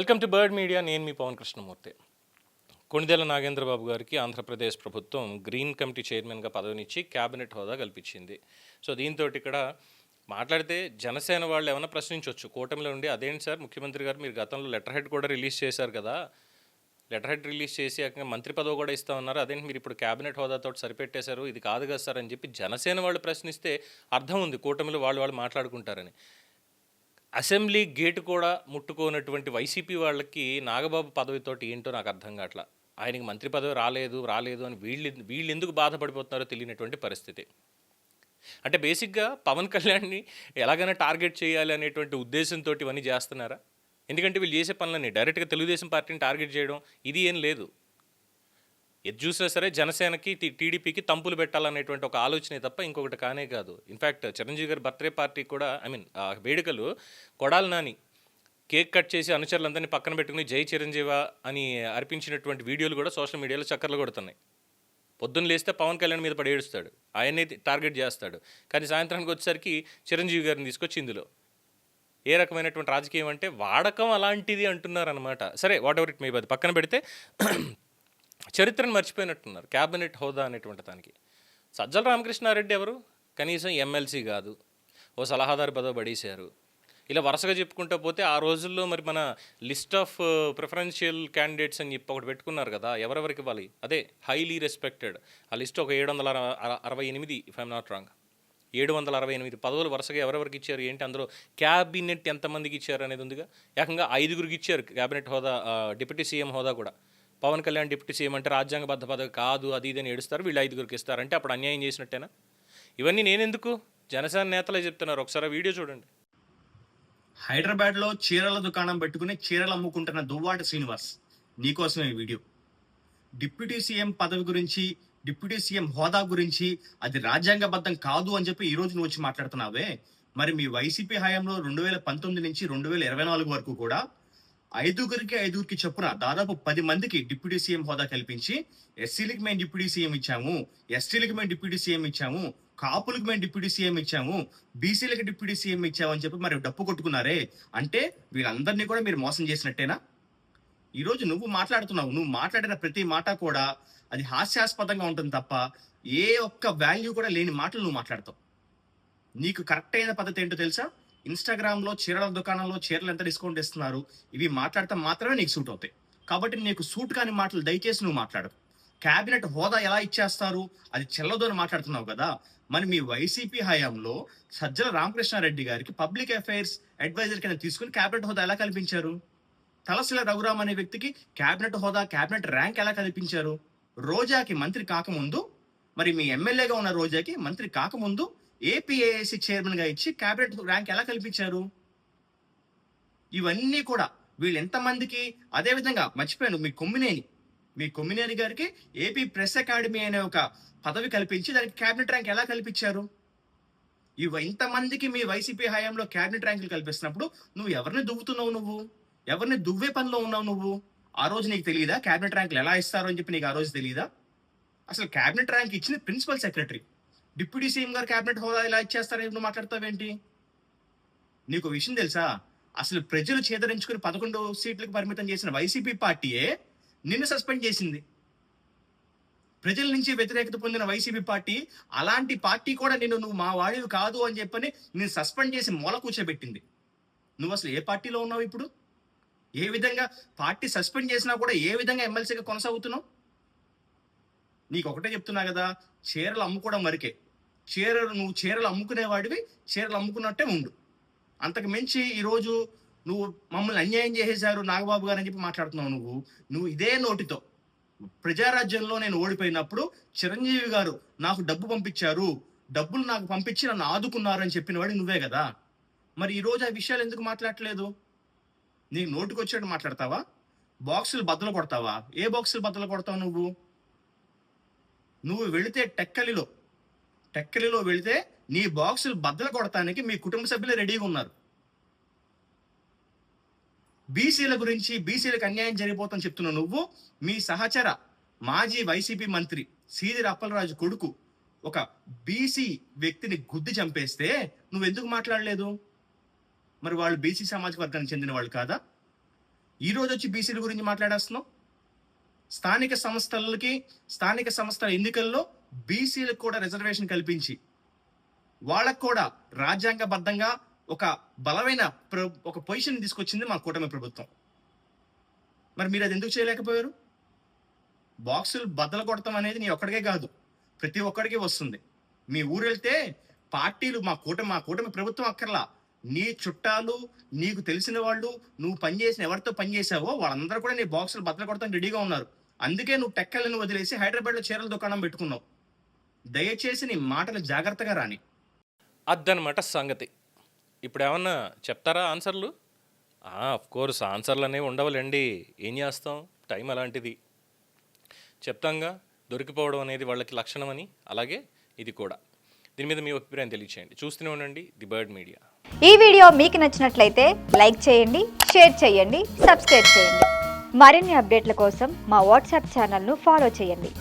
Welcome to bird media. నేను మీ పవన్ కృష్ణమూర్తి. కొణిదెల నాగేంద్రబాబు గారికి ఆంధ్రప్రదేశ్ ప్రభుత్వం గ్రీన్ కమిటీ చైర్మన్గా పదవినిచ్చి క్యాబినెట్ హోదా కల్పించింది. సో దీంతో ఇక్కడ మాట్లాడితే జనసేన వాళ్ళు ఏమైనా ప్రశ్నించవచ్చు, కూటమిలో ఉండి అదేంటి సార్ ముఖ్యమంత్రి గారు మీరు గతంలో లెటర్ హెడ్ కూడా రిలీజ్ చేశారు కదా, లెటర్ హెడ్ రిలీజ్ చేసి మంత్రి పదవి కూడా ఇస్తా ఉన్నారు, అదేంటి మీరు ఇప్పుడు క్యాబినెట్ హోదాతో సరిపెట్టేశారు, ఇది కాదు కదా సార్ అని చెప్పి జనసేన వాళ్ళు ప్రశ్నిస్తే అర్థం ఉంది, కూటమిలో వాళ్ళు మాట్లాడుకుంటారని. అసెంబ్లీ గేటు కూడా ముట్టుకోనటువంటి వైసీపీ వాళ్ళకి నాగబాబు పదవితోటి ఏంటో నాకు అర్థం కావట్లా. ఆయనకి మంత్రి పదవి రాలేదు అని వీళ్ళు ఎందుకు బాధపడిపోతున్నారో తెలియనటువంటి పరిస్థితి. అంటే బేసిక్గా పవన్ కళ్యాణ్ని ఎలాగైనా టార్గెట్ చేయాలి అనేటువంటి ఉద్దేశంతో ఇవన్నీ చేస్తున్నారా? ఎందుకంటే వీళ్ళు చేసే పనులన్నీ డైరెక్ట్గా తెలుగుదేశం పార్టీని టార్గెట్ చేయడం ఇది ఏం లేదు. ఎది చూసినా సరే జనసేనకి టీడీపీకి తంపులు పెట్టాలనేటువంటి ఒక ఆలోచనే తప్ప ఇంకొకటి కానే కాదు. ఇన్ఫ్యాక్ట్ చిరంజీవి గారి బర్త్డే పార్టీ కూడా వేడుకలు కొడాలి నాని కేక్ కట్ చేసి అనుచరులందరినీ పక్కన పెట్టుకుని జై చిరంజీవ అని అర్పించినటువంటి వీడియోలు కూడా సోషల్ మీడియాలో చక్కర్లు కొడుతున్నాయి. పొద్దున్న లేస్తే పవన్ కళ్యాణ్ మీద పడి ఏడుస్తాడు, ఆయన్ని టార్గెట్ చేస్తాడు. కానీ సాయంత్రానికి వచ్చేసరికి చిరంజీవి గారిని తీసుకొచ్చి ఇందులో ఏ రకమైనటువంటి రాజకీయం అంటే వాడకం అలాంటిది అంటున్నారు అనమాట. సరే, what ever it may be, అది పక్కన పెడితే చరిత్రను మర్చిపోయినట్టున్నారు. క్యాబినెట్ హోదా అనేటువంటి దానికి సజ్జల రామకృష్ణారెడ్డి ఎవరు? కనీసం ఎమ్మెల్సీ కాదు, ఓ సలహాదారు పదవి పడేశారు. ఇలా వరుసగా చెప్పుకుంటూ పోతే ఆ రోజుల్లో మరి మన లిస్ట్ ఆఫ్ ప్రిఫరెన్షియల్ క్యాండిడేట్స్ అని చెప్పి ఒకటి పెట్టుకున్నారు కదా, ఎవరెవరికి ఇవ్వాలి, అదే హైలీ రెస్పెక్టెడ్. ఆ లిస్ట్ ఒక 768, ఇఫ్ ఐఎమ్ నాట్ రాంగ్, 768 పదవులు వరుసగా ఎవరెవరికి ఇచ్చారు, ఏంటి అందులో క్యాబినెట్ ఎంతమందికి ఇచ్చారు అనేది ఉందిగా. ఏకంగా 5గురికి ఇచ్చారు క్యాబినెట్ హోదా, డిప్యూటీ సీఎం హోదా కూడా. పవన్ కళ్యాణ్ డిప్యూటీ సీఎం అంటే రాజ్యాంగబద్ధ పదవి కాదు, అది ఇదని ఏడుస్తారు, వీళ్ళు 5గురికి ఇస్తారంటే అప్పుడు అన్యాయం చేసినట్టేనా? ఇవన్నీ నేనెందుకు, జనసేన నేతలే చెప్తున్నారు, ఒకసారి వీడియో చూడండి. హైదరాబాద్లో చీరల దుకాణం పెట్టుకుని చీరలు అమ్ముకుంటున్న దువ్వాడ శ్రీనివాస్, నీకోసం ఈ వీడియో. డిప్యూటీ సీఎం పదవి గురించి, డిప్యూటీ సీఎం హోదా గురించి అది రాజ్యాంగబద్ధం కాదు అని చెప్పి ఈ రోజు నువ్వు వచ్చి మాట్లాడుతున్నావే. మరి మీ వైసీపీ హయాంలో 2019 నుంచి 2024 వరకు కూడా 5గురికి చొప్పున దాదాపు 10 మందికి డిప్యూటీ సీఎం హోదా కల్పించి, ఎస్సీలకు మేము డిప్యూటీ సీఎం ఇచ్చాము, ఎస్టీలకు మేము డిప్యూటీ సీఎం ఇచ్చాము, కాపులకు మేము డిప్యూటీ సీఎం ఇచ్చాము, బీసీలకు డిప్యూటీ సీఎం ఇచ్చాము అని చెప్పి మరి డప్పు కొట్టుకున్నారే. అంటే వీళ్ళందరినీ కూడా మీరు మోసం చేసినట్టేనా? ఈరోజు నువ్వు మాట్లాడుతున్నావు, నువ్వు మాట్లాడిన ప్రతి మాట కూడా అది హాస్యాస్పదంగా ఉంటుంది తప్ప ఏ ఒక్క వాల్యూ కూడా లేని మాటలు నువ్వు మాట్లాడతావు. నీకు కరెక్ట్ అయిన పద్ధతి ఏంటో తెలుసా? ఇన్స్టాగ్రామ్లో చీరల దుకాణంలో చీరలు ఎంత డిస్కౌంట్ ఇస్తున్నారు, ఇవి మాట్లాడితే మాత్రమే నీకు సూట్ అవుతాయి. కాబట్టి నీకు సూట్ కాని మాటలు దయచేసి నువ్వు మాట్లాడు. క్యాబినెట్ హోదా ఎలా ఇచ్చేస్తారు, అది చెల్లదు అని మాట్లాడుతున్నావు కదా. మరి మీ వైసీపీ హయాంలో సజ్జల రామకృష్ణారెడ్డి గారికి పబ్లిక్ అఫైర్స్ అడ్వైజర్ కింద తీసుకుని క్యాబినెట్ హోదా ఎలా కల్పించారు? తలసిల రఘురామ్ అనే వ్యక్తికి క్యాబినెట్ హోదా, క్యాబినెట్ ర్యాంక్ ఎలా కల్పించారు? రోజాకి మంత్రి కాకముందు, మరి మీ ఎమ్మెల్యేగా ఉన్న రోజాకి మంత్రి కాకముందు ఏపీఏఏసీ చైర్మన్ గా ఇచ్చి క్యాబినెట్ ర్యాంక్ ఎలా కల్పించారు? ఇవన్నీ కూడా వీళ్ళు ఎంతమందికి. అదేవిధంగా మర్చిపోయాను, మీ కొమ్మినేని గారికి ఏపీ ప్రెస్ అకాడమీ అనే ఒక పదవి కల్పించి దానికి క్యాబినెట్ ర్యాంక్ ఎలా కల్పించారు? ఇంతమందికి మీ వైసీపీ హయాంలో క్యాబినెట్ ర్యాంకులు కల్పిస్తున్నప్పుడు నువ్వు ఎవరిని దువ్వుతున్నావు? నువ్వు ఎవరిని దువ్వే పనిలో ఉన్నావు? నువ్వు ఆ రోజు నీకు తెలియదా క్యాబినెట్ ర్యాంకులు ఎలా ఇస్తారో అని చెప్పి? నీకు ఆ రోజు తెలియదా? అసలు క్యాబినెట్ ర్యాంక్ ఇచ్చింది ప్రిన్సిపల్ సెక్రటరీ. డిప్యూటీ సీఎం గారు క్యాబినెట్ హోదా ఎలా ఇచ్చేస్తారని నువ్వు మాట్లాడతావేంటి? నీకు విషయం తెలుసా? అసలు ప్రజలు చేదరించుకుని 11 సీట్లకు పరిమితం చేసిన వైసీపీ పార్టీయే నిన్ను సస్పెండ్ చేసింది. ప్రజల నుంచి వ్యతిరేకత పొందిన వైసీపీ పార్టీ, అలాంటి పార్టీ కూడా నువ్వు మా వాడివి కాదు అని చెప్పని నేను సస్పెండ్ చేసి మూల కూర్చోబెట్టింది. నువ్వు అసలు ఏ పార్టీలో ఉన్నావు ఇప్పుడు? ఏ విధంగా పార్టీ సస్పెండ్ చేసినా కూడా ఏ విధంగా ఎమ్మెల్సీగా కొనసాగుతున్నావు? నీకు ఒకటే చెప్తున్నా కదా, చీరలు అమ్ముకోవడం వరకే. నువ్వు చీరలు అమ్ముకునేవాడివి, చీరలు అమ్ముకున్నట్టే ఉండు. అంతకు మించి ఈరోజు నువ్వు మమ్మల్ని అన్యాయం చేసేశారు నాగబాబు గారు అని చెప్పి మాట్లాడుతున్నావు. నువ్వు ఇదే నోటితో ప్రజారాజ్యంలో నేను ఓడిపోయినప్పుడు చిరంజీవి గారు నాకు డబ్బు పంపించారు, డబ్బులు నాకు పంపించి నన్ను ఆదుకున్నారు అని చెప్పిన వాడు నువ్వే కదా. మరి ఈరోజు ఆ విషయాలు ఎందుకు మాట్లాడట్లేదు? నీకు నోటికి వచ్చేట్టు మాట్లాడతావా? బాక్సులు బద్దలు కొడతావా? ఏ బాక్సులు బద్దలు కొడతావు? నువ్వు వెళితే టెక్కలిలో వెళితే నీ బాక్సులు బద్దలు కొడటానికి మీ కుటుంబ సభ్యులే రెడీగా ఉన్నారు. బీసీల గురించి, బీసీలకు అన్యాయం జరిగిపోతాఅని చెప్తున్నావు నువ్వు. మీ సహచర మాజీ వైసీపీ మంత్రి సీదిరి అప్పలరాజు కొడుకు ఒక బీసీ వ్యక్తిని గుద్ది చంపేస్తే నువ్వు ఎందుకు మాట్లాడలేదు? మరి వాళ్ళు బీసీ సామాజిక వర్గానికి చెందిన వాళ్ళు కాదా? ఈ రోజు వచ్చి బీసీల గురించి మాట్లాడేస్తున్నావు. స్థానిక సంస్థల ఎన్నికల్లో బీసీలకు కూడా రిజర్వేషన్ కల్పించి వాళ్ళకు కూడా రాజ్యాంగబద్ధంగా ఒక బలమైన ఒక పొజిషన్ తీసుకొచ్చింది మా కూటమి ప్రభుత్వం. మరి మీరు అది ఎందుకు చేయలేకపోయారు? బాక్సులు బద్దలు కొడతాం అనేది నీ ఒక్కడికే కాదు, ప్రతి ఒక్కడికి వస్తుంది. మీ ఊరు వెళ్తే పార్టీలు మా కూటమి ప్రభుత్వం అక్కర్లా, నీ చుట్టాలు, నీకు తెలిసిన వాళ్ళు, నువ్వు పనిచేసిన ఎవరితో పనిచేసావో వాళ్ళందరూ కూడా నీ బాక్సులు బద్దలు కొడతాం రెడీగా ఉన్నారు. అందుకే నువ్వు టెక్కలను వదిలేసి హైదరాబాద్లో చీరల దుకాణం పెట్టుకున్నావు. దయచేసి నీ మాటలు జాగ్రత్తగా రాని. అదనమాట సంగతి. ఇప్పుడు ఏమన్నా చెప్తారా ఆన్సర్లు? ఆఫ్ కోర్స్ ఆన్సర్లు అనేవి ఉండవులేండి, ఏం చేస్తాం, టైం అలాంటిది. చెప్తాంగా, దొరికిపోవడం అనేది వాళ్ళకి లక్షణం అని. అలాగే ఇది కూడా. దీని మీద మీ అభిప్రాయం తెలియచేయండి. చూస్తూనే ఉండండి ది బర్డ్ మీడియా. ఈ వీడియో మీకు నచ్చినట్లయితే లైక్ చేయండి, షేర్ చేయండి, సబ్స్క్రైబ్ చేయండి. మరిన్ని అప్డేట్ల కోసం మా వాట్సాప్ ఛానల్ను ఫాలో చేయండి.